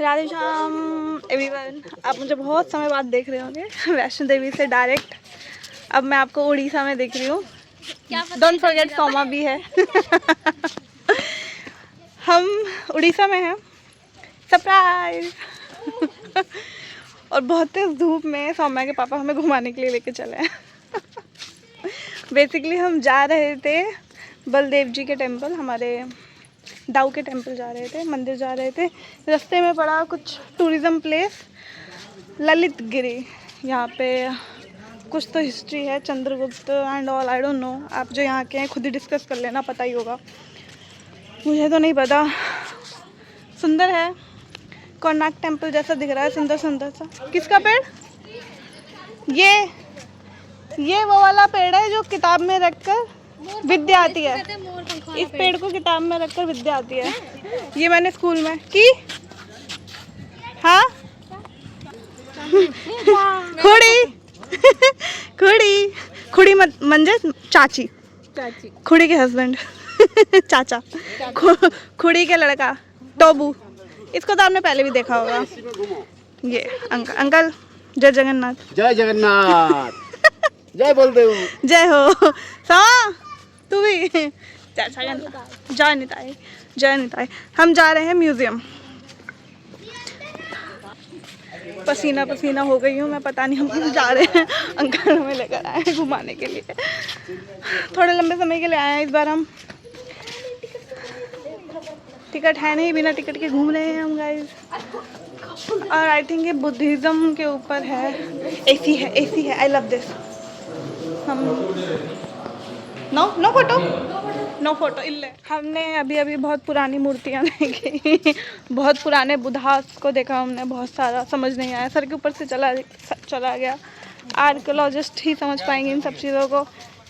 Radhe Shyam everyone, आप मुझे बहुत समय बाद देख रहे होंगे वैष्णो देवी से डायरेक्ट। अब मैं आपको उड़ीसा में देख रही हूँ। डोंट फॉरगेट सोमा भी है। हम उड़ीसा में हैं, सरप्राइज। और बहुत तेज धूप में सौम्या के पापा हमें घुमाने के लिए लेके चले हैं। बेसिकली हम जा रहे थे बलदेव जी के टेम्पल, हमारे दाऊ के टेम्पल जा रहे थे, मंदिर जा रहे थे। रास्ते में पड़ा कुछ टूरिज़्म प्लेस ललित गिरी, यहाँ पे कुछ तो हिस्ट्री है, Chandragupta and all, I don't know. आप जो यहाँ के हैं खुद ही डिस्कस कर लेना, पता ही होगा, मुझे तो नहीं पता। सुंदर है, कोणार्क टेम्पल जैसा दिख रहा है, सुंदर सुंदर सा। किसका पेड़? ये वो वाला पेड़ है जो किताब में रखकर विद्या आती है। इस पेड़ को किताब में रखकर विद्या आती है। ये मैंने स्कूल में की। हाँ खुड़ी खुड़ी खुड़ी मंजे चाची, खुड़ी के हस्बैंड चाचा, खुड़ी के लड़का टोबू। इसको तो आपने पहले भी देखा होगा। ये अंकल जय जगन्नाथ। जय जगन्नाथ। जय बलदेव। जय हो। तू भी जय जगन्नाथ। जय निताई, जय निताई। हम जा रहे हैं म्यूजियम। पसीना पसीना हो गई हूँ मैं, पता नहीं हम कहाँ जा रहे हैं। अंकल हमें लेकर आए हैं घुमाने के लिए, थोड़े लंबे समय के लिए आए हैं इस बार हम। टिकट है नहीं, बिना टिकट के घूम रहे हैं हम गाइस। और आई थिंक ये बुद्धिज़्म के ऊपर है। एसी है, एसी है। I love this. हम नो फोटो, नो फोटो इल्ले। हमने अभी बहुत पुरानी मूर्तियाँ देखी, बहुत पुराने बुद्धास को देखा हमने, बहुत सारा समझ नहीं आया, सर के ऊपर से चला गया। आर्कियोलॉजिस्ट ही समझ पाएंगे इन सब चीज़ों को,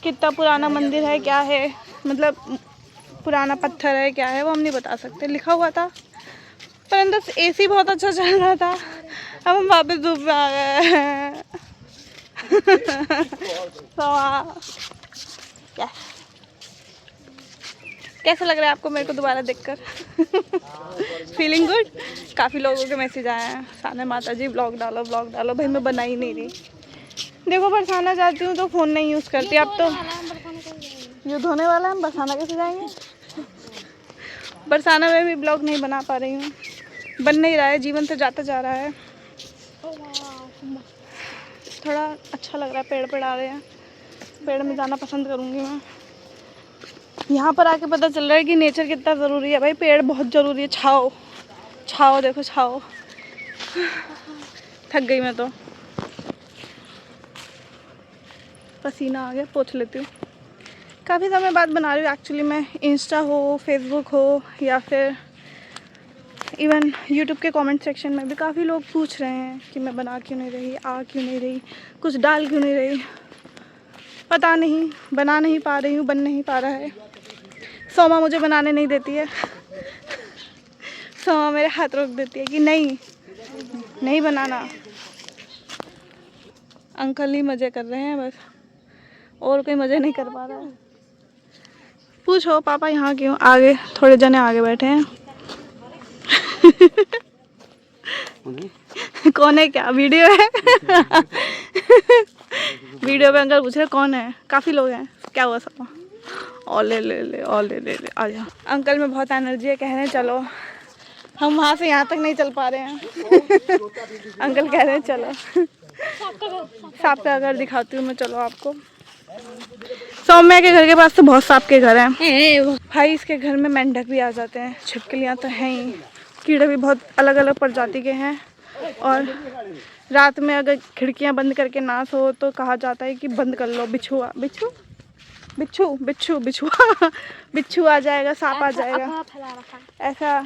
कितना पुराना मंदिर है, क्या है, मतलब पुराना पत्थर है, क्या है, वो हम नहीं बता सकते। लिखा हुआ था, पर अंदर एसी बहुत अच्छा चल रहा था। अब हम वापस धूप में आ गए हैं। कैसा लग रहा है आपको मेरे को दोबारा देखकर? Feeling good? काफ़ी लोगों के मैसेज आए हैं, साने माता जी ब्लॉग डालो ब्लॉग डालो। भाई मैं बना ही नहीं रही। देखो बरसाना जाती हूँ तो फ़ोन नहीं यूज़ करती। अब तो युद्ध होने वाला है, हम बरसाना कैसे जाएंगे? बरसाना में भी ब्लॉग नहीं बना पा रही हूँ, बन नहीं रहा है, जीवन तो जाता जा रहा है। थोड़ा अच्छा लग रहा है, पेड़ पेड़ आ रहे हैं, पेड़ में जाना पसंद करूँगी मैं। यहाँ पर आके पता चल रहा है कि नेचर कितना ज़रूरी है भाई। पेड़ बहुत ज़रूरी है। छाओ छाओ, देखो छाओ। थक गई मैं तो, पसीना आ गया, पोंछ लेती हूँ। काफ़ी समय बाद बना रही हूँ एक्चुअली मैं। इंस्टा हो, फेसबुक हो, या फिर इवन यूट्यूब के कमेंट सेक्शन में भी काफ़ी लोग पूछ रहे हैं कि मैं बना क्यों नहीं रही, आ क्यों नहीं रही, कुछ डाल क्यों नहीं रही। पता नहीं, बना नहीं पा रही हूँ, बन नहीं पा रहा है। सोमा मुझे बनाने नहीं देती है। सोमा मेरे हाथ रोक देती है कि नहीं बनाना। अंकल ही मज़े कर रहे हैं बस, और कोई मज़े नहीं कर पा रहा है। पूछो पापा यहाँ क्यों? आगे थोड़े जने आगे बैठे हैं। कौन है? क्या वीडियो है? वीडियो पे अंकल पूछ रहे कौन है। काफ़ी लोग हैं। क्या हुआ सब? और ले आ जा। अंकल में बहुत एनर्जी है, कह रहे हैं चलो। हम वहाँ से यहाँ तक नहीं चल पा रहे हैं। अंकल कह रहे हैं चलो। सांप का घर दिखाती हूँ मैं, चलो आपको। सौम्या के घर के पास तो बहुत सांप के घर हैं भाई। इसके घर में मेंढक भी आ जाते हैं, छिपकलियाँ तो हैं ही, कीड़े भी बहुत अलग अलग प्रजाति के हैं। और रात में अगर खिड़कियाँ बंद करके ना सो तो कहा जाता है कि बंद कर लो, बिच्छुआ बिच्छू आ जाएगा, सांप आ जाएगा। ऐसा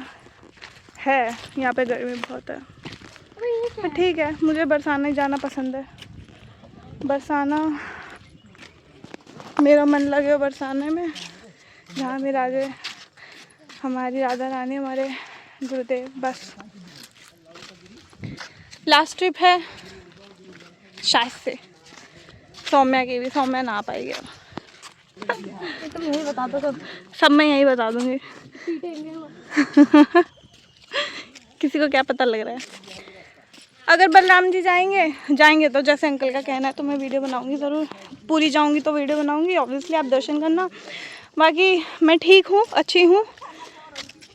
है यहाँ पे, गर्मी बहुत है। ठीक है, मुझे बरसाना ही जाना पसंद है। बरसाना, मेरा मन लगे बरसाने में, जहाँ भी राजे, हमारी राधा रानी, हमारे गुरुदेव। बस लास्ट ट्रिप है शायद से सौम्या की भी। सौम्या ना पाएगी अब। तुम यही बता दो तो सब मैं यही बता दूंगी। किसी को क्या पता लग रहा है। अगर बलराम जी जाएंगे तो जैसे अंकल का कहना है तो मैं वीडियो बनाऊंगी ज़रूर। पूरी जाऊंगी तो वीडियो बनाऊंगी, ऑब्वियसली आप दर्शन करना। बाकी मैं ठीक हूँ, अच्छी हूँ।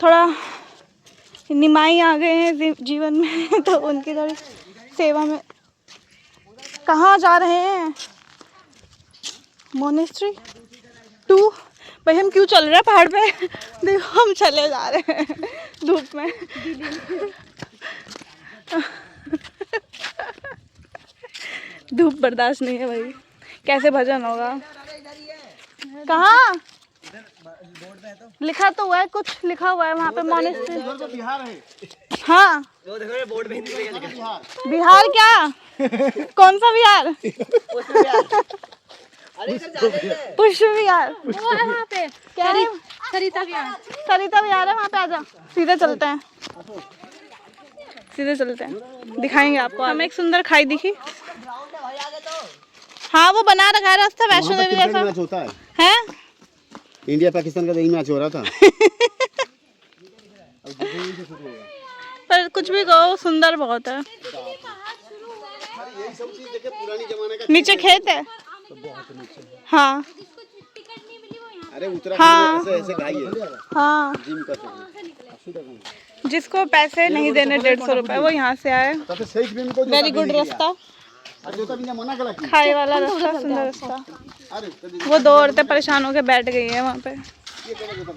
थोड़ा निमाई आ गए हैं जीवन में तो उनकी थोड़ी सेवा में। कहाँ जा रहे हैं? मोनेस्ट्री 2। भाई हम क्यों चल रहे हैं पहाड़ पे? देखो हम चले जा रहे हैं धूप में। धूप बर्दाश्त नहीं है भाई, कैसे भजन होगा? कहाँ लिखा तो हुआ है, कुछ लिखा हुआ है वहाँ पे मोनेस्ट्री। बिहार है। हाँ बिहार क्या? कौन सा बिहार? पुष्प विहार वहाँ पे क्या है? सरिता विहार। सरिता विहार है वहाँ पे। आजा सीधे चलते हैं, सीधे चलते हैं, दिखाएंगे आपको। हमें एक सुंदर खाई दिखी। हाँ वो बना रखा है रास्ता वैष्णो देवी जैसा। मैच होता है इंडिया पाकिस्तान का, यही मैच हो रहा था। पर कुछ भी कहो सुंदर बहुत है। नीचे खेत है। हाँ अरे हाँ ऐसे घाई है। हाँ जिम का जिसको पैसे नहीं देने 150 रुपए वो यहाँ से आए। वेरी गुड रास्ता, खाई वाला रास्ता, सुंदर रास्ता। वो 2 औरतें परेशान होकर बैठ गई है वहाँ पे।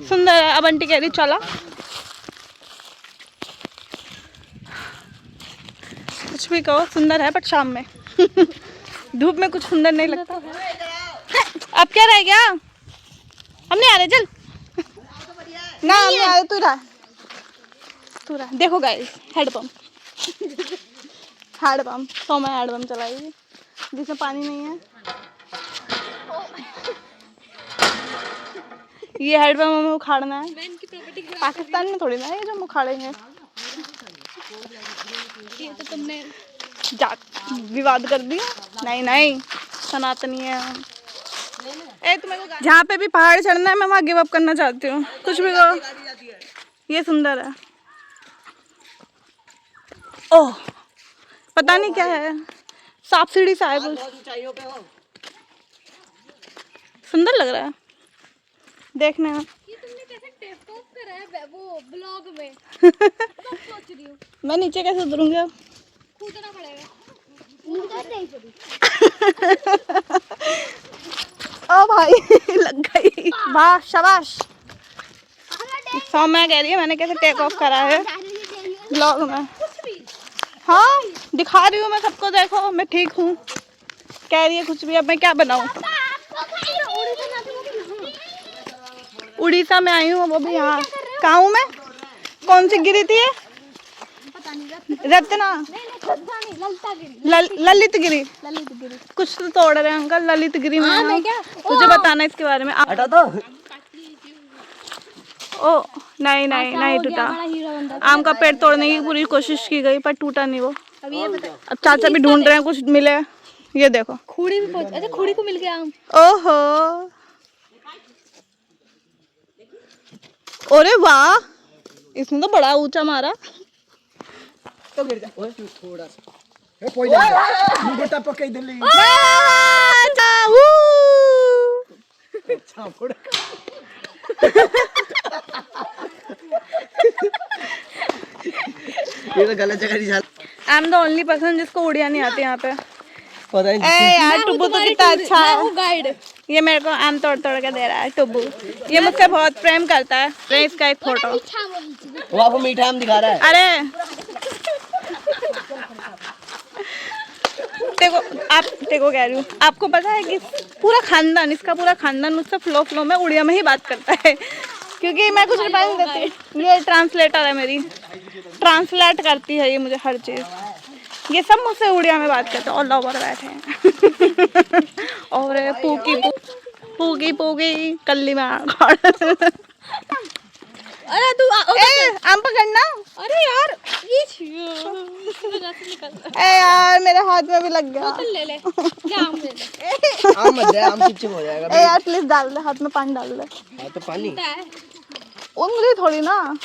सुंदर है। अब आंटी कह रही चला। कुछ भी कहो सुंदर है, बट शाम में धूप में कुछ सुंदर नहीं लगता। अब क्या रह गया? हम नहीं आ रहे, चल ना, हम नहीं आ रहे, तू रहा। देखो गाइस, हैंडपंप तो मैं हैंडपंप चलाएगी जिसमें पानी नहीं है। ये हैंडपंप हमें उखाड़ना है। पाकिस्तान में थोड़ी ना है ये जो हम उखाड़ेंगे। ये तो तुमने विवाद कर दिया। नहीं सनातनी है हम। जहाँ पे भी पहाड़ चढ़ना है मैं वहाँ गिव अप करना चाहती हूँ। कुछ भी कहो। ये सुंदर है। ओह पता नहीं क्या है, सांप सीढ़ी सा है कुछ। सुंदर लग रहा है देखने में। ये तुमने कैसे टेप ऑफ करा है वो ब्लॉग में? सोच रही हूँ मैं नीचे कैसे उतरूंगी अब? कूदना पड़ेगा। ओ भाई लग गई। वाह शाबाश। सौम्या कह रही है मैंने कैसे टेक ऑफ करा है ब्लॉग में। हाँ दिखा रही हूँ मैं सबको, देखो मैं ठीक हूँ। कह रही है कुछ भी, अब मैं क्या बनाऊँ? उड़ीसा में आई हूँ, वो भी यहाँ। कहाँ हूँ मैं? कौन सी गिरी थी ये? रत्ना ललित गिरी। कुछ तो तोड़ रहे हैं अंकल ललित गिरी में। मैं क्या? मुझे बताना इसके बारे में। हटा दो। ओ नहीं टूटा। आम का पेड़ तोड़ने की पूरी कोशिश की गई पर टूटा नहीं वो। अब चाचा भी ढूंढ रहे हैं कुछ मिले। ये देखो खूड़ी भी पहुंच। अच्छा खूड़ी को मिल गया आम। ओहो अरे वाह, इसने तो बड़ा ऊंचा मारा। तो गिर जा ओए थोड़ा सा ए कोई नहीं बेटा पकई दे ले। अच्छा फोड़। ये तो गलत जगह नहीं। I am the only person जिसको उड़िया नहीं आती यहाँ पे। पता ए यार टुब्बू तो कितना अच्छा है। गाइड ये मेरे को आम तोड़ के दे रहा है टुब्बू। ये मुझसे बहुत प्रेम करता है। ये इसका एक फोटो। वो आपको मीठा आम दिखा रहा है। अरे देखो कह रही हूँ, आपको पता है कि इसका पूरा खानदान मुझसे फ्लो में उड़िया में ही बात करता है क्योंकि मैं कुछ रिप्लाई नहीं देती। ये ट्रांसलेटर है मेरी, ट्रांसलेट करती है ये मुझे हर चीज़। ये सब मुझसे उड़िया में बात करते हैं और लवर बैठे हैं और पूगी कल्ली में। अरे तू आम पकड़ना। अरे यार ये ए यार मेरे हाथ में भी लग गया। बोतल ले ले आम ले ले। आम मत दे, आम चिपचिप हो जाएगा। ए यार प्लीज डाल दे हाथ में, पानी डाल दे। हाँ तो पानी उंगली थोड़ी ना।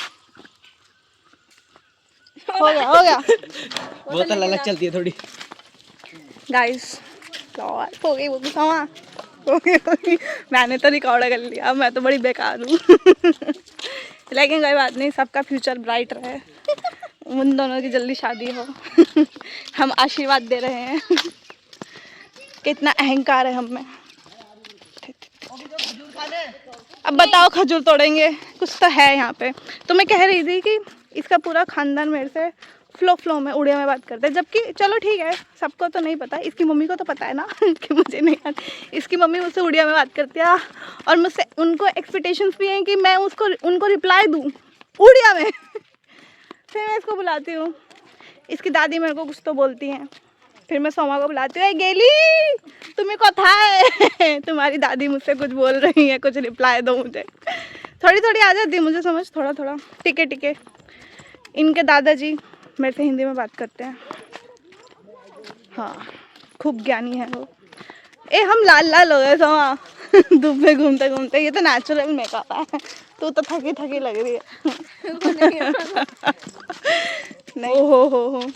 हो गया बोतल अलग चलती है थोड़ी। गाइस हो गई वो भी समा हो गई। मैंने तो रिकॉर्ड कर लिया, मैं तो बड़ी बेकार हूँ। लेकिन कोई बात नहीं, सबका फ्यूचर ब्राइट रहे, उन दोनों की जल्दी शादी हो। हम आशीर्वाद दे रहे हैं। कितना अहंकार है हम में। अब बताओ, खजूर तोड़ेंगे, कुछ तो है यहाँ पे। तो मैं कह रही थी कि इसका पूरा खानदान मेरे से फ्लो में उड़िया में बात करते हैं, जबकि चलो ठीक है, सबको तो नहीं पता, इसकी मम्मी को तो पता है ना कि मुझे नहीं आता। इसकी मम्मी मुझसे उड़िया में बात करती है और मुझसे उनको एक्सपेक्टेशंस भी हैं कि मैं उनको रिप्लाई दूँ उड़िया में। फिर मैं इसको बुलाती हूँ, इसकी दादी मेरे को कुछ तो बोलती हैं, फिर मैं सोमा को बुलाती हूँ, गेली तुम्हें को था है, तुम्हारी दादी मुझसे कुछ बोल रही है, कुछ रिप्लाई दो मुझे। थोड़ी थोड़ी आ जाती है मुझे समझ, थोड़ा थोड़ा टिके टिके। इनके दादाजी मेरे से हिंदी में बात करते हैं। हाँ, खूब ज्ञानी है वो। हम लाल लाल हो गए सोमा धूप में घूमते घूमते। ये तो नेचुरल मेकअप है, तू तो थकी थकी लग रही है। नहीं हो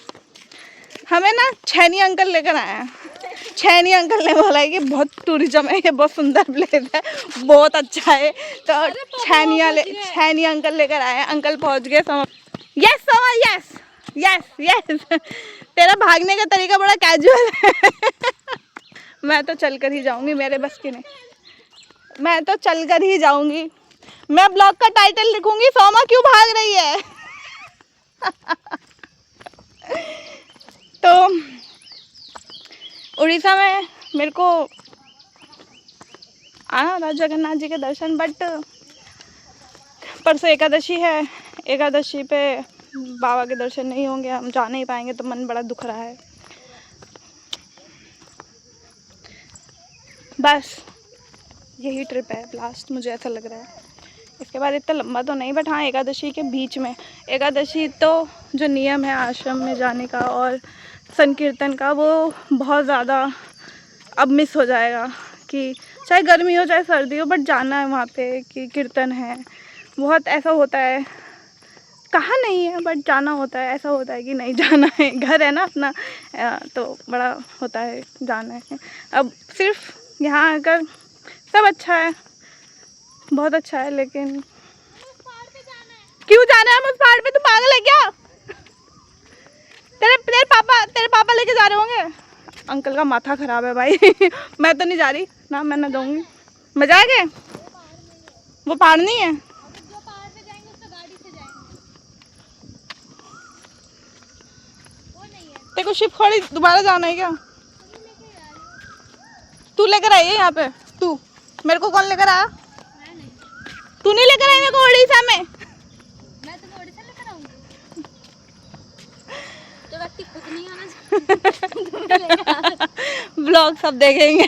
हमें ना छैनी अंकल लेकर आए हैं। छैनी अंकल ने बोला है कि बहुत टूरिज्म है, ये बहुत सुंदर प्लेस है, बहुत अच्छा है। तो छैनी अंकल लेकर आए हैं। अंकल पहुंच गए। Yes Soma, yes yes yes. तेरा भागने का तरीका बड़ा कैजुअल है। मैं तो चल कर ही जाऊंगी, मेरे बस की नहीं, मैं तो चल कर ही जाऊंगी। मैं ब्लॉग का टाइटल लिखूंगी, सोमा क्यों भाग रही है। तो उड़ीसा में मेरे को आना था जगन्नाथ जी के दर्शन, बट परसों एकादशी है, एकादशी पे बाबा के दर्शन नहीं होंगे, हम जा नहीं पाएंगे, तो मन बड़ा दुख रहा है। बस यही ट्रिप है लास्ट, मुझे ऐसा लग रहा है। इसके बाद इतना लंबा तो नहीं, बट हाँ एकादशी के बीच में, एकादशी तो जो नियम है आश्रम में जाने का और संकीर्तन का, वो बहुत ज़्यादा अब मिस हो जाएगा। कि चाहे गर्मी हो चाहे सर्दी हो, बट जाना है वहाँ पे, कि कीर्तन है, बहुत ऐसा होता है। कहाँ नहीं है, बट जाना होता है। ऐसा होता है कि नहीं जाना है, घर है ना अपना, तो बड़ा होता है जाना है। अब सिर्फ यहाँ आकर सब अच्छा है, बहुत अच्छा है, लेकिन क्यों जाना है हम उस पहाड़ पे? तू पागल है क्या? तेरे पापा लेके जा रहे होंगे। अंकल का माथा खराब है भाई। मैं तो नहीं जा रही ना, मैं ना दूंगी। मजा आ गया, वो पहाड़ नहीं है। जो पहाड़ पे जाएंगे उसको गाड़ी से जाएंगे, वो नहीं है। तेरे को शिप खोड़ी दोबारा जाना है क्या? तू लेकर आई है यहाँ पे? तू मेरे को कौन लेकर आया? मैं नहीं, तू नहीं लेकर आई मेरे को उड़ीसा में? मैं तुम्हें ओडिशा लेकर आऊंगी। तो व्यक्ति खुद नहीं आना ब्लॉग सब देखेंगे।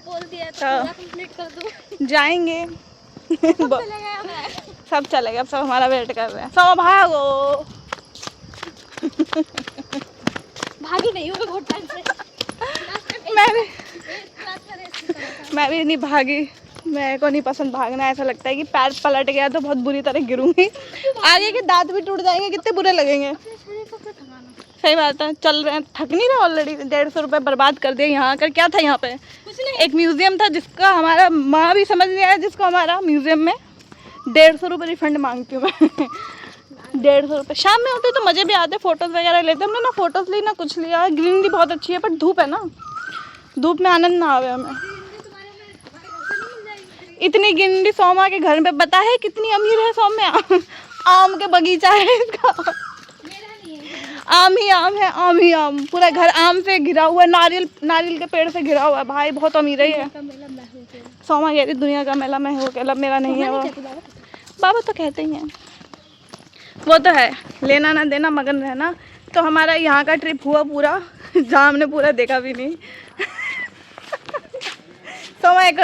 बोल दिया तो पूरा कंप्लीट कर दूं। जाएंगे। चले गए मैं। सब चलेगा, सब हमारा वेट कर रहे हैं। सब भागो। भागी नहीं हूँ मैं बहुत टाइम से। मैं भी नहीं भागी, मेरे को नहीं पसंद भागना। ऐसा लगता है कि पैर पलट गया तो बहुत बुरी तरह गिरूंगी, आगे के दांत भी टूट जाएंगे, कितने बुरे लगेंगे। सही बात है, चल रहे हैं, थक नहीं रहे ऑलरेडी। 150 रुपये बर्बाद कर दिए यहाँ आकर। क्या था यहाँ पे? एक म्यूजियम था जिसका हमारा माँ भी समझ नहीं आया, जिसको हमारा म्यूजियम में 150 रुपये रिफंड मांगती हूँ मैं। 150 रुपये। शाम में होते तो मज़े भी आते, फोटोज़ वगैरह लेते। हमने ना फोटोज़ ली ना कुछ लिया। ग्रीनरी बहुत अच्छी है, पर धूप है ना, धूप में आनंद ना आवे हमें। इतनी ग्रीनरी सोमा के घर पे पता है कितनी अमीर है सौम्या। आम के बगीचा है इसका, आम ही आम है, आम ही आम। पूरा घर आम से घिरा हुआ है, नारियल के पेड़ से घिरा हुआ है। भाई बहुत अमीर है। सोमा कह रही दुनिया का मेला मैं हो के, मेरा नहीं है वो। बाबा तो कहते ही हैं, वो तो है, लेना ना देना मगन रहना। तो हमारा यहाँ का ट्रिप हुआ पूरा, जहाँ हमने पूरा देखा भी नहीं। सोमा एक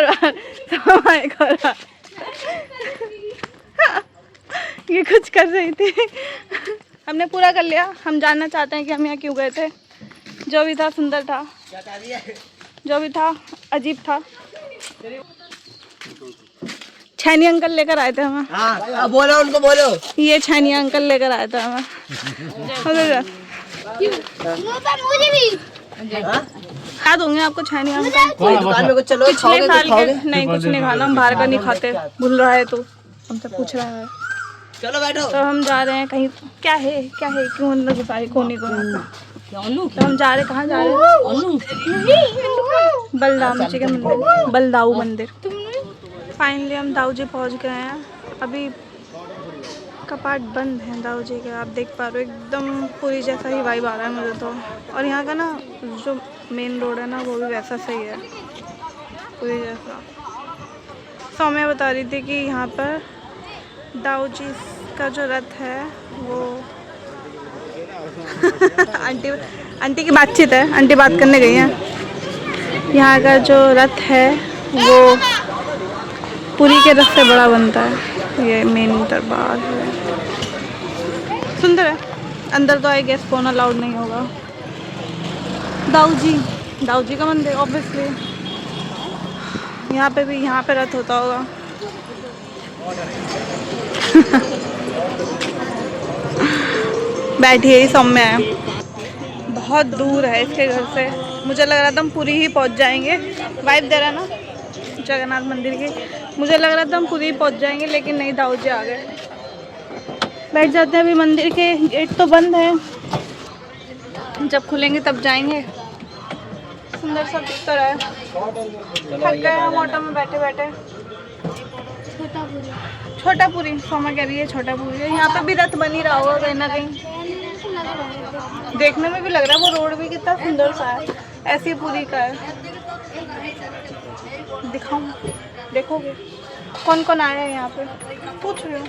और ये कुछ कर रही थी। हमने पूरा कर लिया। हम जानना चाहते हैं कि हम यहाँ क्यों गए थे। जो भी था सुंदर था, जो भी था अजीब था। छैनी अंकल लेकर आए थे हमें। हाँ बोलो उनको बोलो। ये छैनी अंकल लेकर आए थे हमें। मुझे भी क्या दूंगे आपको छैनी अंकल? कोई दुकान में कुछ चलो पिछले साल के नहीं, कुछ नहीं खाना, हम बाहर का नहीं खाते। भूल रहा है तू, हमसे पूछ रहा है। चलो बैठो। तो हम जा रहे हैं कहीं। क्या है क्यों अंदर घुसाई कोने को? तो हम जा रहे, कहाँ जा रहे हैं? बलराम जी के मंदिर, बलदाऊ मंदिर। फाइनली हम दाऊ जी पहुँच गए हैं। अभी कपाट बंद है दाऊ जी के, आप देख पा रहे हो। एकदम पूरी जैसा ही वाइब आ रहा है मुझे तो। और यहाँ का ना जो मेन रोड है ना, वो भी वैसा सही है, पूरी जैसा। सौम्या बता रही थी कि यहाँ पर दाऊ जी का जो रथ है वो आंटी की बातचीत है, आंटी बात करने गई हैं। यहाँ का जो रथ है वो पुरी के रथ से बड़ा बनता है। ये मेन दरबार है, सुंदर है। अंदर तो आई गेस फोन अलाउड नहीं होगा। दाऊ जी का मंदिर ऑब्वियसली। यहाँ पे भी, यहाँ पे रथ होता होगा। बैठिए ही सौम्य है। बहुत दूर है इसके घर से। मुझे लग रहा था हम पूरी ही पहुंच जाएंगे। वाइब दे रहा ना जगन्नाथ मंदिर की। मुझे लग रहा था हम पूरी ही पहुंच जाएंगे, लेकिन नहीं, दाऊ जी आ गए। बैठ जाते हैं। अभी मंदिर के गेट तो बंद है, जब खुलेंगे तब जाएंगे। सुंदर सा पिक्चर है। थक गए हम ऑटो में बैठे बैठे। छोटा पूरी सौम्या कह रही है, छोटा पूरी है। यहाँ पे भी रथ बन ही रहा होगा कहीं ना कहीं। देखने में भी लग रहा है, वो रोड भी कितना सुंदर सा है। ऐसी पूरी का है। दिखाऊं, देखोगे कौन कौन आया है यहाँ पे? पूछ रही हूँ।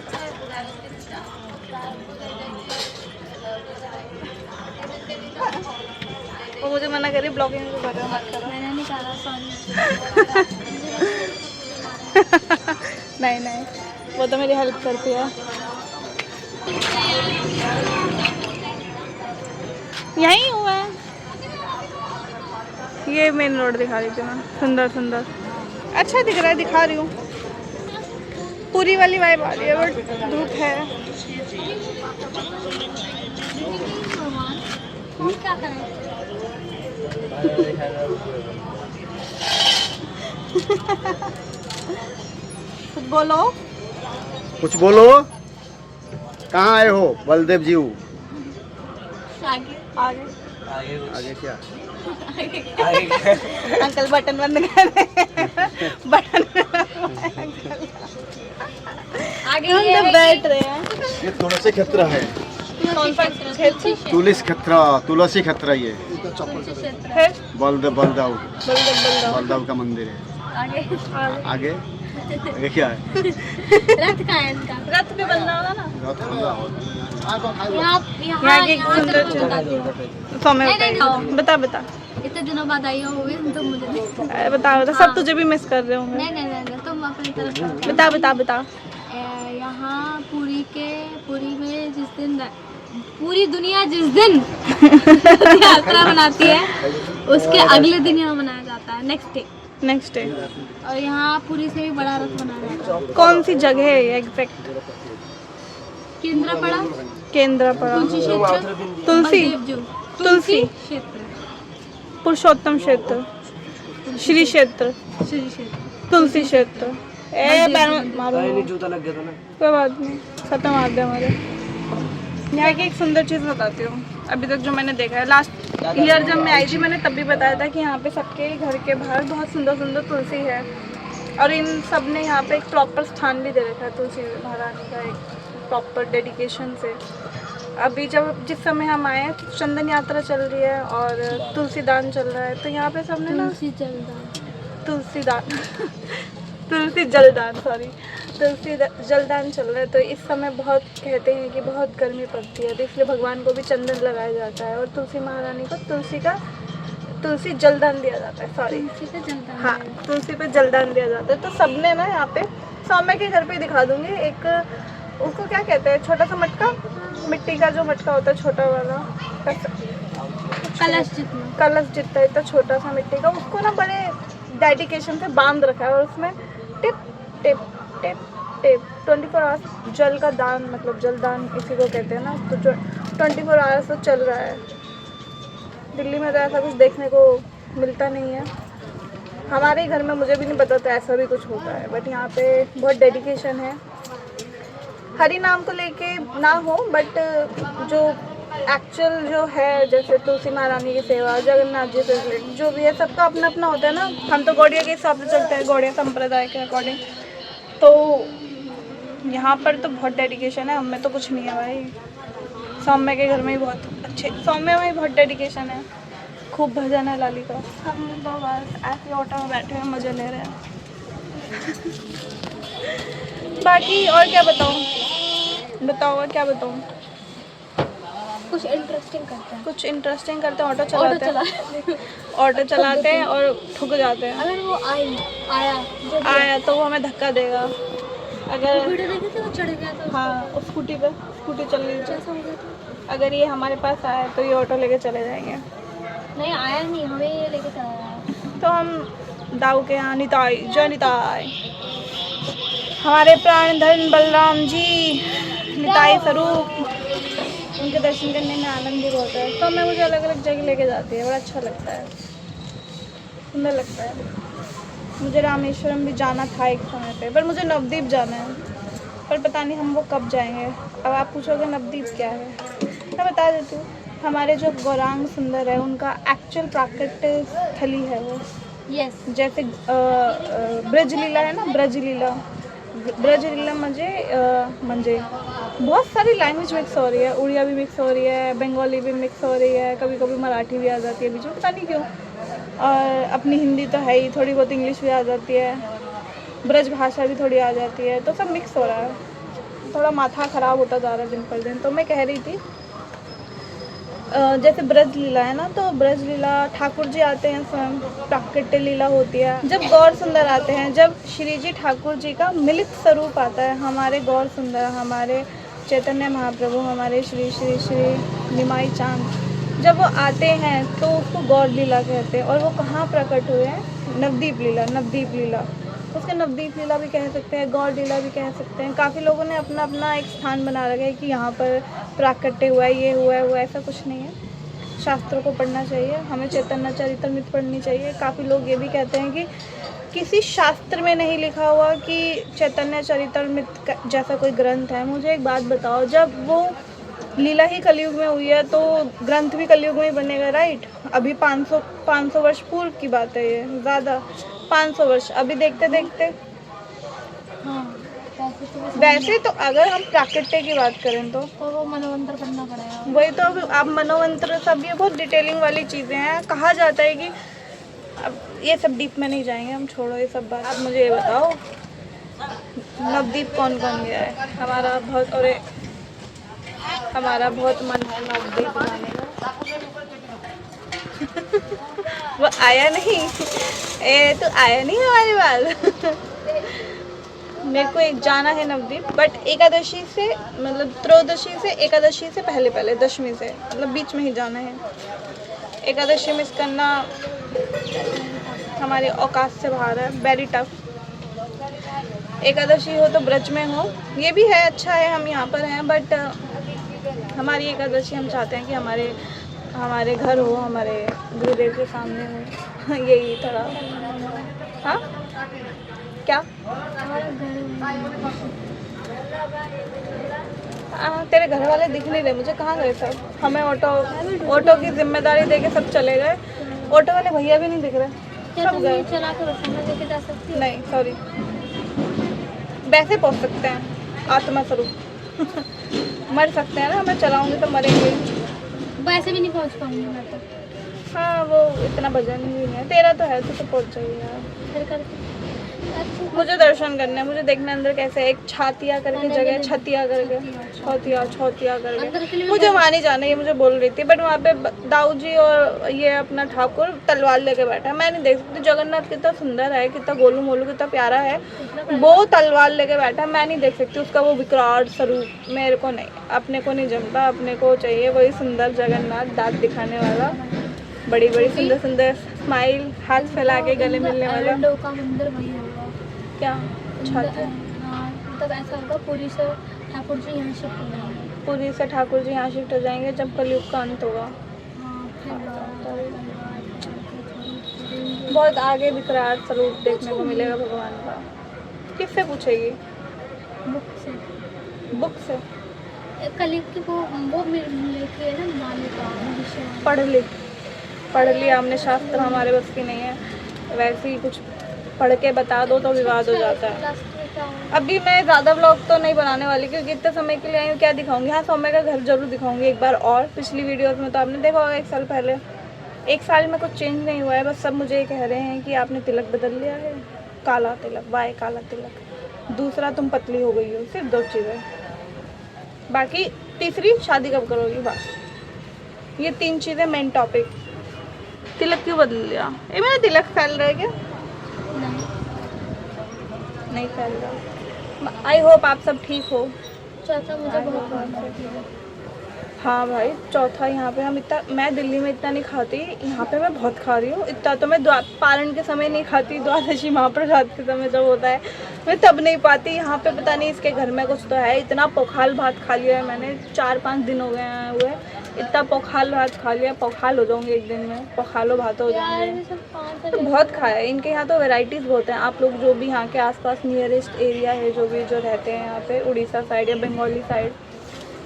वो मुझे मना करी ब्लॉगिंग को कर रहे हो, मत करो। मैंने नहीं कहा, सॉरी। नहीं, वो तो मेरी हेल्प करती है। यहीं हुआ है। ये मेन रोड दिखा रही थी मैं, सुंदर सुंदर। अच्छा दिख रहा है, दिखा रही हूँ। पूरी वाली वाइब आ रही है, बट धूप है। क्या करें? कुछ बोलो। कुछ बोलो। कहाँ आए हो बलदेव जी? आगे आगे आगे क्या? अंकल बटन बंद कर रहे। बटन आगे हम ये तो है बैठ रहे हैं। ये तुलसी खतरा है। कौन सा क्षेत्र? तुलसी खतरा ये फिर बलदेव बलदाऊ बलदेव का मंदिर है। आगे आगे आगे क्या है? रथ का है इनका। रथ पे बंदा होगा ना। यहाँ यहाँ की एक सुंदर चीज। सौम्य बता। इतने दिनों बाद आई हो तुम मुझे नहीं। अरे बता, सब तुझे भी मिस कर रहे होंगे। नहीं, तुम अपनी तरफ बता। यहाँ पुरी में जिस दिन पूरी दुनिया जिस दिन यात्रा मनाती है, उसके अगले दिन यहाँ मनाया जाता है, नेक्स्ट डे। और यहाँ पुरी से भी बड़ा रथ मनाया जाता है। कौन सी जगह है ये एग्जैक्ट? केंद्रापड़ा, तुलसी क्षेत्र, पुरुषोत्तम क्षेत्र, श्री क्षेत्र, तुलसी क्षेत्र। मारो, जूता लग गया था ना। कोई बात नहीं, खत्म मार दे हमारे। यहाँ की एक सुंदर चीज़ बताती हूँ। अभी तक जो मैंने देखा है, लास्ट ईयर जब मैं आई थी, मैंने तब भी बताया था कि यहाँ पे सबके घर के बाहर बहुत सुंदर सुंदर तुलसी है। और इन सब ने यहाँ पे एक प्रॉपर स्थान भी दे रखा है तुलसी महारानी का, एक प्रॉपर डेडिकेशन से। अभी जिस समय हम आए हैं, चंदन यात्रा चल रही है और तुलसी दान चल रहा है। तो यहाँ पे सबने ना तुलसी जलदान चल रहा है। तो इस समय बहुत कहते हैं कि बहुत गर्मी पड़ती है, तो इसलिए भगवान को भी चंदन लगाया जाता है और तुलसी महारानी को तुलसी जलदान दिया जाता है। हाँ, तुलसी पे जलदान दिया जाता है। तो सबने ना यहाँ पे, सौम्य के घर पे दिखा दूंगी, एक उसको क्या कहते हैं, छोटा सा मटका, मिट्टी का जो मटका होता है छोटा वाला, कलश जितना इतना छोटा सा मिट्टी का, उसको ना बड़े डेडिकेशन से बांध रखा है और उसमें tip tip tape tape 24 hours जल का दान, मतलब जल दान इसी को कहते हैं ना, तो 24 आवर्स तो चल रहा है। दिल्ली में तो ऐसा कुछ देखने को मिलता नहीं है। हमारे घर में मुझे भी नहीं पता था ऐसा भी कुछ होता है, बट यहाँ पे बहुत डेडिकेशन है। हरि नाम को लेके ना हो, बट जो एक्चुअल जो है, जैसे तुलसी महारानी की सेवा, जगन्नाथ जी से रिलेटेड जो भी है, सबका अपना अपना होता है ना। हम तो गौड़िया के हिसाब से चलते हैं, गौड़िया संप्रदाय के अकॉर्डिंग। तो यहाँ पर तो बहुत डेडिकेशन है, हमें तो कुछ नहीं है भाई। सौम्य के घर में ही बहुत अच्छे, सौम्य में ही बहुत डेडिकेशन है, खूब भजन है लाली का। हम तो बस ऐसे ऑटो में बैठे हैं, मज़े ले रहे हैं। बाकी और क्या बताऊँ, बताओ क्या बताऊँ। कुछ इंटरेस्टिंग करते हैं। कुछ इंटरेस्टिंग करते हैं, ऑटो चलाते हैं, ऑटो चलाते हैं और ठुक जाते हैं। अगर वो आया तो वो हमें धक्का देगा। अगर वीडियो देखे थे वो चढ़ गया तो हाँ, उस स्कूटी पे, स्कूटी चल रही थी, कैसा हो गया था? अगर ये हमारे पास आया तो ये ऑटो लेके चले जाएंगे। नहीं आया नहीं, हमें ये लेके चला गया। तो हम दाऊ के यहाँ निताई जय निताई, हमारे प्राण धन बलराम जी निताई स्वरूप, उनके दर्शन करने में आनंद भी बहुत है। तो मैं मुझे अलग अलग जगह लेके जाती है, बड़ा अच्छा लगता है, सुंदर लगता है। मुझे रामेश्वरम भी जाना था एक समय पे, पर मुझे नवद्वीप जाना है, पर पता नहीं हम वो कब जाएंगे। अब आप पूछोगे नवद्वीप क्या है, मैं बता देती हूँ। हमारे जो गौरांग सुंदर है उनका एक्चुअल प्राकृतिक स्थली है वो। यस। जैसे ब्रज लीला है ना, ब्रज लीला म्हणजे बहुत सारी लैंग्वेज मिक्स हो रही है, उड़िया भी मिक्स हो रही है, बंगाली भी मिक्स हो रही है, कभी कभी मराठी भी आ जाती है बीच में, पता नहीं क्यों। और अपनी हिंदी तो है ही, थोड़ी बहुत इंग्लिश भी आ जाती है, ब्रज भाषा भी थोड़ी आ जाती है, तो सब मिक्स हो रहा है। थोड़ा माथा ख़राब होता जा रहा है दिन पर दिन। तो मैं कह रही थी जैसे ब्रज लीला है ना, तो ब्रज लीला ठाकुर जी आते हैं, स्वयं प्राकट्य लीला होती है। जब गौर सुंदर आते हैं, जब श्री जी ठाकुर जी का मिलित स्वरूप आता है, हमारे गौर सुंदर, हमारे चैतन्य महाप्रभु, हमारे श्री श्री श्री निमाई चांद, जब वो आते हैं तो उसको गौर लीला कहते हैं। और वो कहाँ प्रकट हुए हैं? नवद्वीप लीला, नवद्वीप लीला, उसके नवद्वीप लीला भी कह सकते हैं, गौर लीला भी कह सकते हैं। काफ़ी लोगों ने अपना अपना एक स्थान बना रखा है कि यहाँ पर प्राकट्य हुआ है, ये हुआ है, वो, ऐसा कुछ नहीं है। शास्त्रों को पढ़ना चाहिए, हमें चैतन्य चरितमृत पढ़नी चाहिए। काफ़ी लोग ये भी कहते हैं कि किसी शास्त्र में नहीं लिखा हुआ कि चैतन्य चरितमृत जैसा कोई ग्रंथ है। मुझे एक बात बताओ, जब वो लीला ही कलयुग में हुई है तो ग्रंथ भी कलयुग में ही बनेगा, राइट? अभी 500 वर्ष पूर्व की बात है, ये ज़्यादा 500 वर्ष। अभी देखते देखते हाँ, वैसे तो अगर हम प्राकृत्य की बात करें तो वो मनोवंतर करना पड़ेगा। वही तो। अब आप मनोवंत्र सब ये बहुत डिटेलिंग वाली चीज़ें हैं। कहा जाता है कि अब ये सब डीप में नहीं जाएंगे हम, छोड़ो ये सब बात। आप मुझे ये बताओ नवद्वीप कौन कौन गया है? हमारा बहुत मन है नवद्वीप जाने का। वो आया नहीं, तो आया नहीं हमारे पास। मेरे को एक जाना है नवद्वीप, बट एकादशी से, मतलब त्रयोदशी से एकादशी से पहले दशमी से, मतलब बीच में ही जाना है। एकादशी मिस करना हमारे औकात से बाहर है, वेरी टफ। एकादशी हो तो ब्रज में हो, ये भी है, अच्छा है, हम यहाँ पर हैं, बट हमारी एकादशी हम चाहते हैं कि हमारे घर हो, हमारे गुरुदेव के सामने हो। यही थोड़ा। हाँ क्या? तेरे घर वाले दिख नहीं रहे मुझे, कहाँ गए सब? हमें ऑटो की जिम्मेदारी देके सब चले गए। ऑटो वाले भैया भी नहीं दिख रहे, सब गए। चला के बस लेके जा सकती नहीं सॉरी, वैसे पहुँच सकते हैं आत्मा स्वरूप। मर सकते हैं ना, मैं चलाऊंगी तो मरेंगे। वैसे भी नहीं पहुंच पाऊंगी मैं तो। हाँ वो इतना वजन ही नहीं है, तेरा तो है, तो पहुँच जाइए यार। फिर करके मुझे दर्शन करने हैं, मुझे देखना अंदर कैसे है। एक छातिया करके जगह है, छतिया करके, छौतिया करके, मुझे वहाँ नहीं जाना, ये मुझे बोल रही थी। बट वहाँ पे दाऊ जी और ये अपना ठाकुर तलवार लेके बैठा है, मैं नहीं देख सकती। जगन्नाथ कितना सुंदर है, कितना गोलू मोलू कितना प्यारा है, वो तलवार लेके बैठा है, मैं नहीं देख सकती उसका वो विकराल स्वरूप। मेरे को नहीं, अपने को नहीं जमता। अपने को चाहिए वही सुंदर जगन्नाथ, दांत दिखाने वाला, बड़ी बड़ी सुंदर सुंदर स्माइल, हाथ फैला के गले मिलने वाला। लोग का मंदिर वही होगा क्या? छाती? हाँ, तब ऐसा होगा पुरी से ठाकुर जी यहाँ शिफ्ट हो जाएंगे। पुरी से ठाकुर जी यहाँ शिफ्ट हो जाएंगे जब कलयुग का अंत होगा। हाँ फिर बहुत आगे विकराल स्वरूप देखने को मिलेगा भगवान का। किससे पूछेगी? बुक से बुक से? कलयुग की वो लेके है ना मालिका विषय। पढ़ लिया हमने शास्त्र, हमारे बस की नहीं है। वैसे ही कुछ पढ़ के बता दो तो विवाद हो जाता है। अभी मैं ज़्यादा व्लॉग तो नहीं बनाने वाली क्योंकि इतने समय के लिए आई हूँ, क्या दिखाऊंगी। हाँ, सौम्य का घर जरूर दिखाऊंगी एक बार और। पिछली वीडियोस में तो आपने देखा होगा 1 साल पहले। 1 साल में कुछ चेंज नहीं हुआ है, बस सब मुझे ये कह रहे हैं कि आपने तिलक बदल लिया है, काला तिलक, वाई काला तिलक। दूसरा तुम पतली हो गई हो, सिर्फ 2 चीज़ें। बाकी तीसरी शादी कब करोगी, बस ये 3 चीज़ें मेन टॉपिक। तिलक क्यों बदल लिया? ये मेरा तिलक फैल रहा है क्या? नहीं फैल रहा। आई होप आप सब ठीक हो। चौथा मुझे बहुत हाँ भाई, चौथा यहाँ पे हम इतना, मैं दिल्ली में इतना नहीं खाती, यहाँ पे मैं बहुत खा रही हूँ। इतना तो मैं पारण के समय नहीं खाती, द्वादशी महाप्रसाद के समय जब होता है मैं तब नहीं पाती। यहाँ पे पता नहीं इसके घर में कुछ तो है। इतना पोखाल भात खा लिया है मैंने, 4-5 दिन हो गए हैं हुए। इतना पोखाल भात खा लिया, पोखाल हो जाऊँगी एक दिन में, पोखालो भात हो जाएंगे। तो बहुत खाया है। इनके यहाँ तो वैरायटीज़ बहुत हैं। आप लोग जो भी यहाँ के आसपास नियरेस्ट एरिया है, जो रहते हैं यहाँ पे उड़ीसा साइड या बंगाली साइड,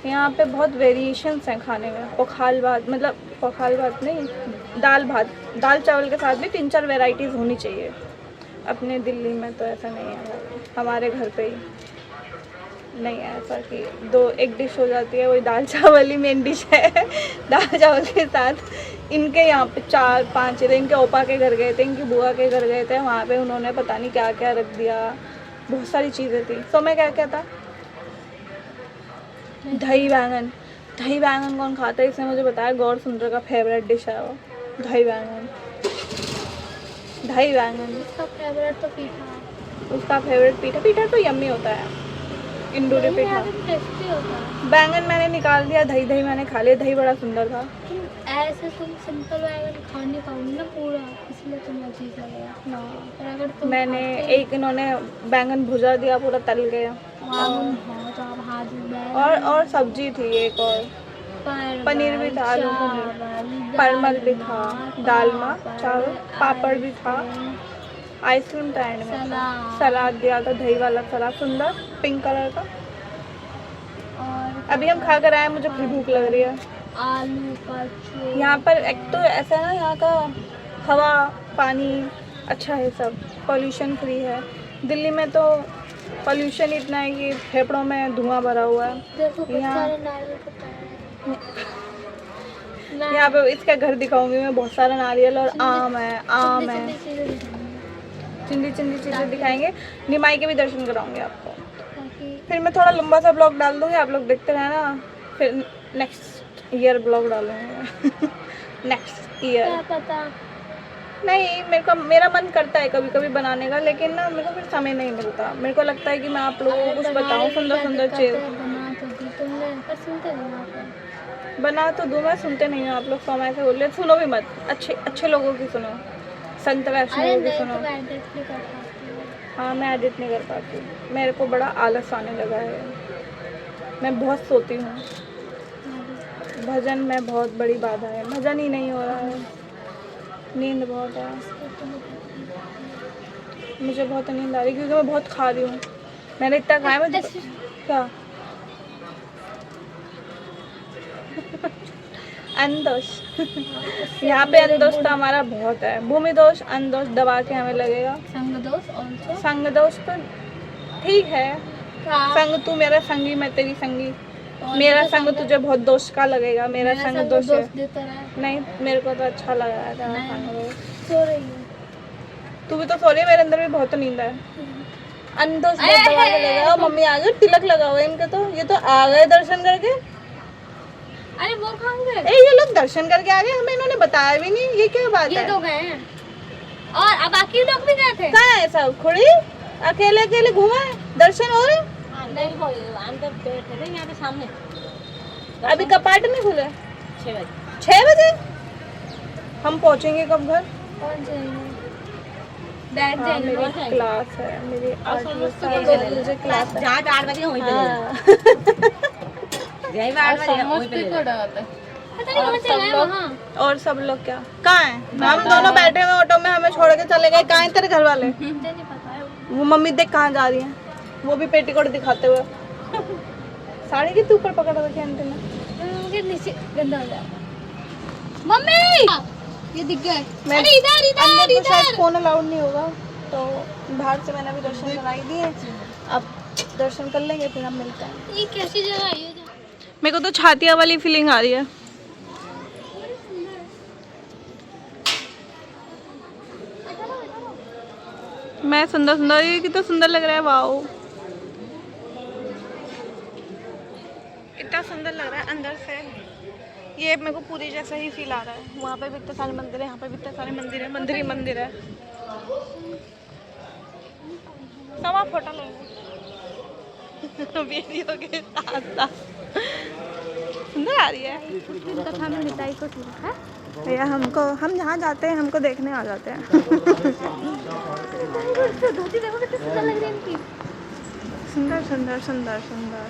यहाँ पे बहुत वेरिएशंस हैं खाने में। पोखाल भात, मतलब पोखाल भात नहीं, दाल भात, दाल चावल के साथ भी 3-4 वैरायटीज़ होनी चाहिए। अपने दिल्ली में तो ऐसा नहीं है, हमारे घर पे ही नहीं है ऐसा कि 1 डिश हो जाती है, वही दाल चावल ही मेन डिश है। दाल चावल के साथ इनके यहाँ पे 4-5 चीज़ें। इनके ओपा के घर गए थे, इनकी बुआ के घर गए थे, वहाँ पे उन्होंने पता नहीं क्या क्या रख दिया, बहुत सारी चीज़ें थी। तो मैं क्या था, दही बैंगन। दही बैंगन कौन खाता है? इसने मुझे बताया गौर सुंदर का फेवरेट डिश है वो, दही बैंगन। दही बैंगन उसका फेवरेट तो पीठा। उसका फेवरेट पीठा तो यम्मी होता है, इंडोरी पीठा। टेस्टी होता है। बैंगन मैंने निकाल दिया, दही मैंने खा लिया। दही बड़ा सुंदर था। ऐसे तुम सिंपल बैंगन खा नहीं पाओगे ना पूरा, इसलिए तुम्हें अजीब लगेगा। और अगर तुम मैंने एक, इन्होंने बैंगन भुजा दिया पूरा तल गया। और सब्जी थी एक, और पनीर भी था, आलू पनीर, परमल भी था, दालमा चावल, पापड़ भी था, आइसक्रीम था एंड में, सलाद दिया था, दही वाला सलाद सुंदर पिंक कलर का। और अभी हम खा कर आए, मुझे फिर भूख लग रही है। आलू का चोखा। यहाँ पर एक तो ऐसा है ना, यहाँ का हवा पानी अच्छा है, सब पॉल्यूशन फ्री है। दिल्ली में तो पॉल्यूशन इतना है कि फेफड़ों में धुआं भरा हुआ है। देखो कुछ यहाँ सारे नारियल के पेड़। यहाँ पे इसका घर दिखाऊंगी मैं, बहुत सारा नारियल और आम है, आम है, चिंदी चीज़ें दिखाएंगे। निमाई के भी दर्शन कराऊंगे आपको। फिर मैं थोड़ा लंबा सा ब्लॉग डाल दूँगी, आप लोग देखते रहना। फिर नेक्स्ट ईयर ब्लॉग डालूंगी। नेक्स्ट ईयर क्या पता, नहीं, मेरा मन करता है कभी कभी बनाने का, लेकिन ना मेरे को फिर समय नहीं मिलता। मेरे को लगता है कि मैं आप लोगों को कुछ बताऊँ सुंदर चीज़। बना तो दी तुमने, पर सुनते नहीं आप। बना तो दूँ, मैं सुनते नहीं हूँ। आप लोग समय से बोल रहे, सुनो भी मत। अच्छे लोगों की सुनो, संत वैष्णव की सुनो। हाँ, मैं एडिट नहीं कर पाती, मेरे को बड़ा आलस आने लगा है। मैं बहुत सोती हूँ। भजन में बहुत बड़ी बाधा है, भजन ही नहीं हो रहा है, नींद बहुत है। मुझे बहुत नींद आ रही है क्योंकि मैं बहुत खा रही हूँ। मैंने इतना खाया, मैं क्या अंदोष। यहाँ पे अंदोष तो हमारा बहुत है। भूमि दोष अंदोष दबा के हमें लगेगा। संग दोष तो ठीक है, संग तू मेरा संगी, मैं तेरी संगी। मेरा संग तुझे बहुत दोष का लगेगा, मेरा संग दोष नहीं। मेरे को तो अच्छा लगा था संग। सो रही हूँ, तू भी तो सो रही है, मेरे अंदर भी बहुत नींद है। अंदोष दबा के लगेगा। मम्मी आ गई, तिलक लगा हुआ है इनके तो। ये तो आ गए दर्शन करके। अरे वो कहाँ गए? ये लोग दर्शन करके आ गए, हमें इन्होंने बताया भी नहीं। ये क्या बात है? ये तो गए हैं और अब बाकी लोग भी गए थे। कहाँ है सब? खुड़ी अकेले घूमा है, दर्शन हो रहे? नहीं, अंदर बैठे थे यहाँ पे सामने। अभी कपाट नहीं खुले। 6 बजे। 6 बजे हम पहुँचेंगे कब घर? कौन जाएंगे? बैठ हाँ, जाएंगे मेरी क्लास है, मेरी 8 बजे क्लास है। जहाँ 8 बजे वहीं पे यही 8 बजे वहीं पे पता नहीं कहाँ चला है वहाँ। और सब लोग क्या कहाँ हैं? हम दोनों बैठे हुए ऑटो में, हमें छोड़ के चले गए। कहाँ हैं तेरे घर वाले? मुझे नहीं पता। वो मम्मी देख कहाँ जा रही हैं, वो भी पेटीकोट दिखाते हुए। साड़ी के ऊपर पकड़ रखे आंटी ने। मुझे नीचे गंदा हो जाए। मम्मी ये दिख गए। मैं अरे इधर अंदर इधर तो शायद इधर। फोन अलाउड नहीं होगा, तो बाहर से मैंने अभी दर्शन कराई दिए। अब दर्शन कर लेंगे, फिर हम मिलते हैं। ये कैसी जगह है ये? मेरे को तो छातिया वाली फीलिंग आ रही है। मैं सुंदर सुंदर, ये कितना सुंदर लग रहा है। वाओ, इतना सुंदर लग रहा है अंदर से। ये मेरे को पूरी जैसा ही फील आ रहा है। वहाँ पे भी इतने सारे मंदिर है, यहाँ पे भी इतने सारे मंदिर है, मंदिर ही मंदिर है। सब आप फोटो लेंगे वीडियो के साथ साथ। सुंदर आ रही है। कथा में मिठाई को है। भैया हम जहाँ जाते हैं हमको देखने आ जाते हैं। धोती देखो कितनी सुंदर लग रही है इनकी। सुंदर सुंदर सुंदर सुंदर।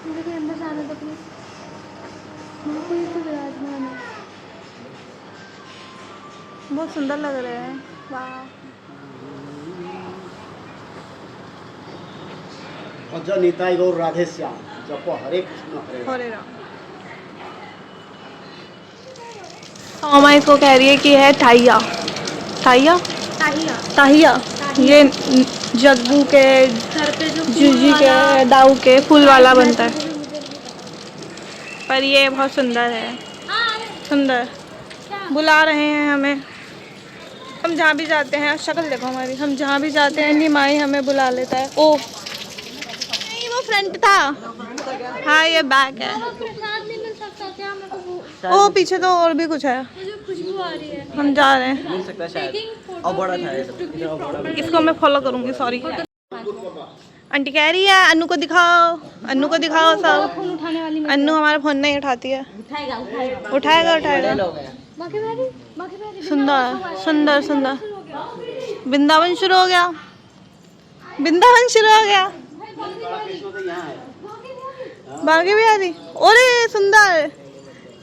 मुझे अंदर जाने दो प्लीज। कोई तो विराजमान है। बहुत सुंदर लग रहे हैं। वाह, और जय निताई गौर राधे श्याम जपो हरे कृष्ण हरे राम। हरे राम। मामा इसको कह रही है कि है ताहिया। ताहिया ताहिया। ये जग्गू के, सर पे जो जूजी के, दाऊ के फूल वाला बनता है, पर ये बहुत सुंदर है। सुंदर बुला रहे हैं हमें। हम जहाँ भी जाते हैं, शक्ल देखो हमारी, हम जहाँ भी जाते हैं निमाई हमें बुला लेता है। ओ नहीं, वो फ्रंट था। हाँ, ये बैक है। प्रसाद नहीं मिल सकता क्या मेरे को? ओ पीछे तो और भी कुछ है। मुझे खुशबू आ रही है। हम जा रहे हैं। मिल सकता है शायद। और बड़ा था ये सब। इसको मैं फॉलो करूंगी। सॉरी आंटी कह रही है अन्नू को दिखाओ, अन्नू को दिखाओ सब। फोन उठाने वाली अन्नू हमारा फोन नहीं उठाती है। उठाएगा उठाएगा। उठाएगा उठाएगा। लोग हैं। बाकी बैठी सुंदर सुंदर सुंदर। वृंदावन शुरू हो गया, वृंदावन शुरू हो गया। बागी भी आ रही। ओरे सुंदर।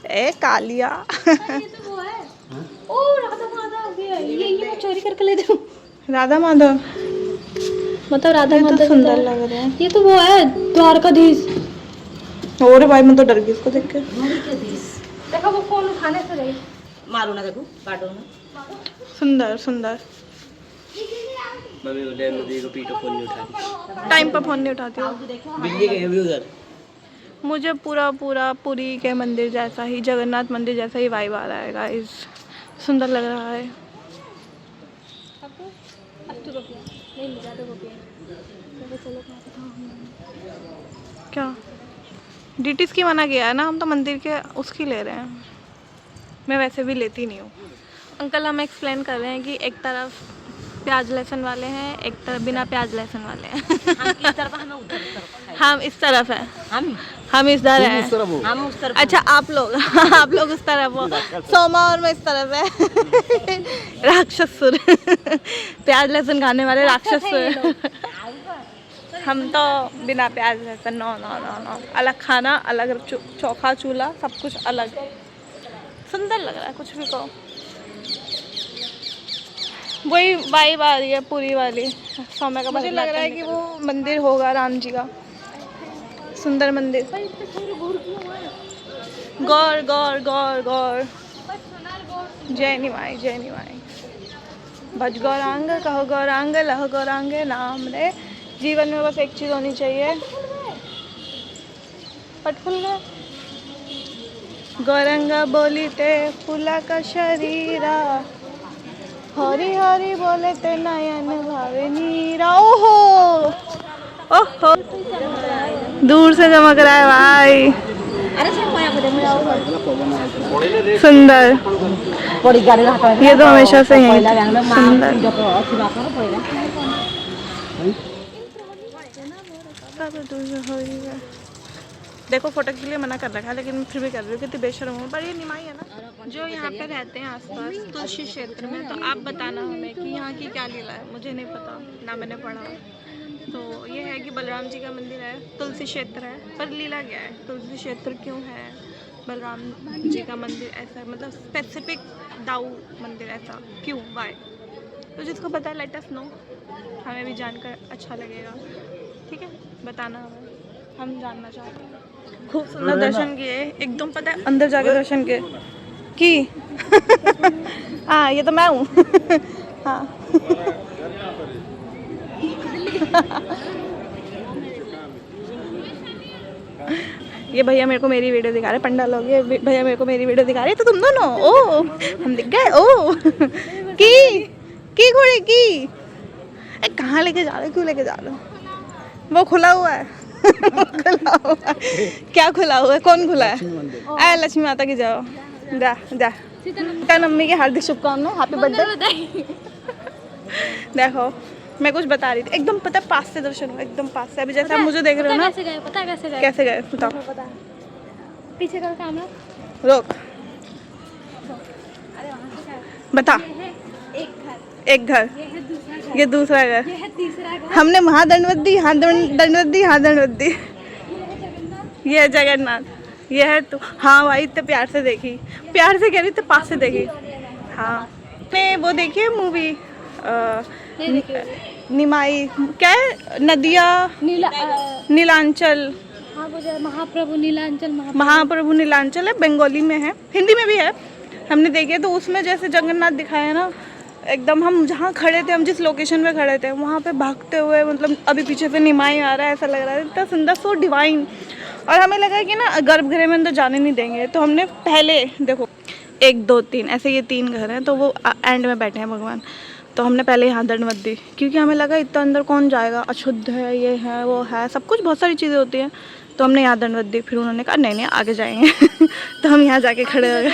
ए कालिया। ये तो वो है। ओ राधा माधव ये मैं चोरी करके ले दूं। राधा माधव मतलब राधा ये तो माधव सुंदर लग रहे हैं। ये तो वो है द्वारकाधीश। और भाई मैं तो डर गई इसको देख के। देखो वो फोन उठाने से रही। मारो ना देखो काटो ना। सुंदर सुंदर। मम्मी बोले मुझे को पीटो फोन नहीं उठा। टाइम पर फोन नहीं उठाती हो। बिल्ली गए भी उधर। मुझे पूरा पूरा पुरी के मंदिर जैसा ही, जगन्नाथ मंदिर जैसा ही वाइब आ रहा है गाइस। सुंदर लग रहा है। क्या डीटीज की मना किया है ना, हम तो मंदिर के उसकी ले रहे हैं। मैं वैसे भी लेती नहीं हूँ। अंकल हमें एक्सप्लेन कर रहे हैं कि एक तरफ प्याज लहसुन वाले हैं, एक तरफ बिना प्याज लहसुन वाले हैं। हम इस तरफ हम उधर हम इस तरफ हैं, हम इधर हैं। हम उस तरफ। अच्छा आप लोग आप लोग उस तरफ हो, सोमा और मैं इस तरफ है। राक्षसुर। प्याज लहसुन खाने वाले राक्षसुर। हम तो बिना प्याज लहसुन। नो नो नो नो, अलग खाना, अलग चोखा चूल्हा, सब कुछ अलग। सुंदर लग रहा है कुछ भी कहो। वही वाइब आ रही है पूरी वाली। सौम्या का मुझे लग रहा है कि वो मंदिर होगा राम जी का। सुंदर मंदिर। गौर गौर गौर गौर। जय निमाई जय निमाई। भज गौरांग कहो गौरांग लहो गौरांग नाम रे। जीवन में बस एक चीज़ होनी चाहिए। पटफुल गए। गौरंगा बोली ते फूला का शरीरा, हरी हरी बोले ते नयन भावे नीरा। ओहो ओहो, दूर से चमक रहा है भाई। सुंदर। ये तो हमेशा से यही सुंदर। देखो फोटो के लिए मना कर रखा है, लेकिन फिर भी कर रही हूँ, कितनी बेशर्म हूँ। पर ये निमाई है ना जो यहाँ पे रहते हैं आसपास तुलसी क्षेत्र में, तो आप बताना हमें कि यहाँ की क्या लीला है। मुझे नहीं पता, ना मैंने पढ़ा। तो ये है कि बलराम जी का मंदिर है, तुलसी क्षेत्र है, पर लीला क्या है, तुलसी क्षेत्र क्यों है, बलराम जी का मंदिर ऐसा, मतलब स्पेसिफिक दाऊ मंदिर ऐसा क्यों, वाई। तो जिसको पता है लेट अस नो, हमें भी जानकर अच्छा लगेगा। ठीक है, बताना हमें, हम जानना चाहते हैं। खूब सुंदर दर्शन किए, एकदम पता है अंदर जाके दर्शन किए कि हाँ ये तो मैं हूँ हाँ ये भैया मेरे को मेरी वीडियो दिखा रहे, पंडाल लोग, ये भैया मेरे को मेरी वीडियो दिखा रहे। तो तुम दोनों ओ हम दिख गए ओ की घोड़े की कहाँ लेके जा रहे हो, क्यों लेके जा रहे हो? वो खुला हुआ है खुला हुआ है। क्या खुला हुआ है, कौन खुला है? आए लक्ष्मी माता की जाओ, जा जा मम्मी की हार्दिक शुभकामनाएं, हैप्पी बर्थडे। देखो मैं कुछ बता रही थी, एकदम पता पास से दर्शन हुआ, एकदम पास से। अभी जैसे आप मुझे देख रहे हो ना, कैसे गए पता है? कैसे गए बताओ? पीछे का कैमरा रोक, बता। एक घर, ये दूसरा घर, ये है तीसरा घर, हमने वहाँ दंडवत दी, यहाँ दंडवत दी, यहाँ दंडवत दी। ये है जगन्नाथ, ये है तो हाँ भाई इतने प्यार से देखी, प्यार से कह रही, इतने पास से देखी। हाँ मैं वो देखी है मूवी निमाई, क्या है, नदिया नीलांचल, हाँ वो जो महाप्रभु नीलांचल, महाप्रभु नीलांचल है, बंगाली में है, हिंदी में भी है, हमने देखी है। तो उसमें जैसे जगन्नाथ दिखाया ना, एकदम हम जहाँ खड़े थे, हम जिस लोकेशन पे खड़े थे वहाँ पे भागते हुए, मतलब अभी पीछे से निमाई आ रहा है, ऐसा लग रहा है इतना सुंदर, सो डिवाइन। और हमें लगा कि ना गर्भगृह में अंदर जाने नहीं देंगे, तो हमने पहले देखो 1 2 3 ऐसे ये 3 घर हैं, तो वो एंड में बैठे हैं भगवान, तो हमने पहले यहाँ दंडवत दी, क्योंकि हमें लगा इतना अंदर कौन जाएगा, अशुद्ध है, ये है वो है, सब कुछ बहुत सारी चीज़ें होती हैं, तो हमने यहाँ दंडवत दी। फिर उन्होंने कहा नहीं आगे जाएंगे तो हम यहाँ जाके खड़े हो गए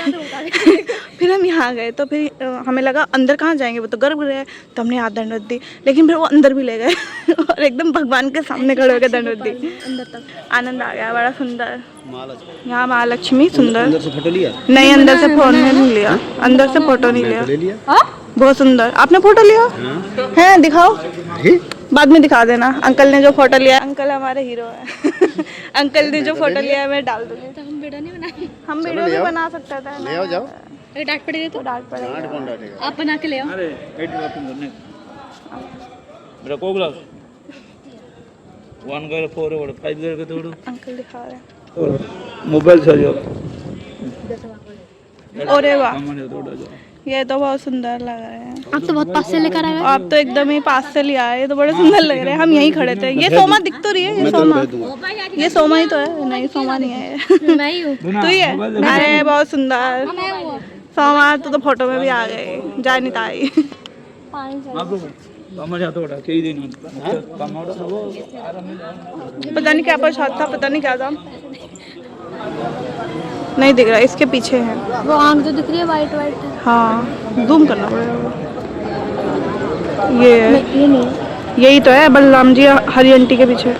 फिर हम यहाँ गए, तो फिर हमें लगा अंदर कहाँ जाएंगे, वो तो गर्भगृह है, तो हमने यहाँ दंडवत दी, लेकिन फिर वो अंदर भी ले गए और एकदम भगवान के सामने खड़े होकर दंडवत दी, अंदर तक आनंद आ गया, बड़ा सुंदर। यहाँ महालक्ष्मी सुंदर, अंदर से फोटो लिया? नहीं अंदर से फोन नहीं लिया, अंदर से फोटो नहीं लिया। बहुत सुंदर, आपने फोटो लिया है? दिखाओ, बाद में दिखा देना। अंकल ने जो फोटो लिया, अंकल हमारे हीरो है अंकल ने जो फोटो लिया है मैं डाल दूंगी। तो हम वीडियो नहीं बनाए, हम वीडियो भी बना सकते थे। ले आओ, जाओ। अरे डांट पड़ेगी तो डांट पड़ेगा। डांट कौन डांटेगा? आप बना के ले आओ। अरे मेरा को ग्लास 1 गए 4 और 5 गए के तोड़ो अंकल दिखा रहे हैं मोबाइल से जाओ, अरे वाह सामान तोड़ा जाओ। ये तो बहुत सुंदर लग रहे हैं। आप तो बहुत पास से लेकर आए। आप तो एकदम ही पास से लिया है, ये तो बड़े सुंदर लग रहे हैं। हम यहीं खड़े थे। ये सोमा दिख तो रही है, ये सोमा, ये सोमा ही तो है। नहीं सोमा नहीं है ये मैं ही हूँ। तू ही है। अरे बहुत सुंदर सोमा, तू तो फोटो में भी आ गए। जा नहीं ताई आप हमारे तोड़ा कई दिन कमाड़ा सब पता नहीं क्या प्रसाद था, पता नहीं क्या था, नहीं दिख रहा। इसके पीछे है वो आंख जो दिख रही है वाइट वाइट है। हाँ जूम करना पड़ेगा। ये नहीं, यही तो है बलराम जी हरी आंटी के पीछे।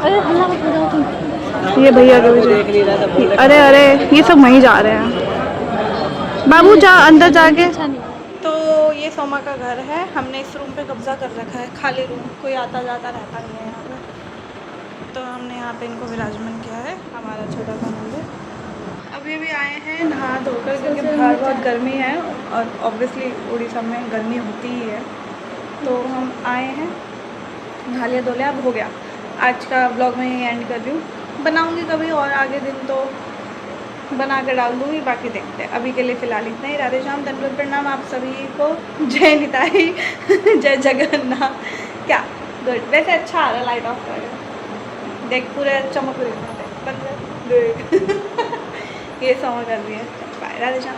अरे हल्ला मत करो तुम। ये भैया के पीछे। अरे अरे ये सब वहीं जा रहे हैं। बाबू जा अंदर जाके। अच्छा नहीं। तो ये सोमा का घर है। हमने इस रूम पे कब्जा कर रखा है, खाली रूम, कोई आता जाता रहता नहीं है यहाँ पे। तो हमने यहाँ पे इनको विराजमान किया है, हमारा छोटा सा मंदिर। अभी भी आए हैं नहा धोकर, क्योंकि बाहर बहुत गर्मी है और ऑब्वियसली उड़ीसा में गर्मी होती ही है। तो हम आए हैं, नहा लिया धो लिया, अब हो गया। आज का ब्लॉग मैं यही एंड कर रही हूँ। बनाऊँगी कभी और आगे दिन तो बना कर डाल दूँगी, बाकी देखते हैं। अभी के लिए फ़िलहाल इतना ही। राधे श्याम, दंडवत प्रणाम आप सभी को। जय निताई जय जगन्नाथ। क्या गुड, वैसे अच्छा आ रहा है। लाइट ऑफ कर देख, पूरे चमक रही है। ये सॉन्ग कर रही है। बाय, राधे श्याम।